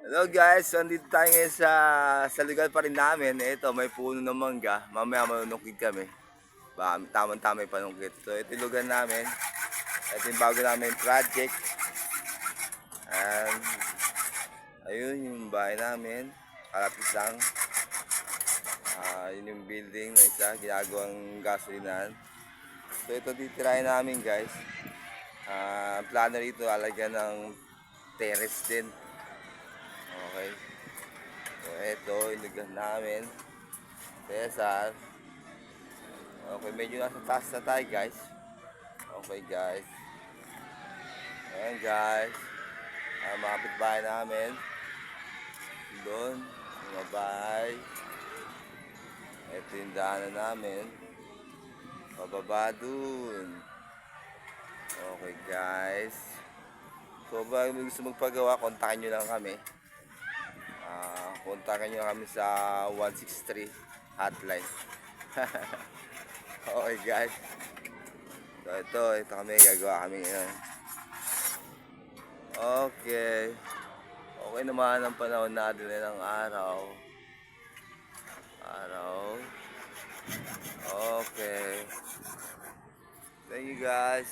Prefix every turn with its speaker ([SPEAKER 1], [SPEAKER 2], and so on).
[SPEAKER 1] Hello guys, so andito tayo ngayon sa lugar pa rin namin. Ito, may puno ng mangga. Mamaya manunukid kami. Ba, tamang-tama yung panungkit. So ito yung lugar namin. Ito yung bago namin project. And ayun yung bahay namin. Kalapit lang. Yun yung building na isa, ginagawang gasolinan. So ito titirahin namin guys. Plano rito, alagyan ng terrace din. Okay. So ito, yung lugar namin. Cesar. Okay, medyo nasa taas na tayo guys. Okay guys. Ayan guys. Mga kapitbahay namin. Doon. Mga bahay. Ito yung daanan namin. Pababa dun. Okay guys. So ba gusto magpagawa, kontakin nyo lang kami. Kontakin nyo kami sa 163 hotline. Okay guys. So ito kami, gagawa kami ngayon. Okay. Okay naman ang panahon natin ng araw. Okay. Thank you guys.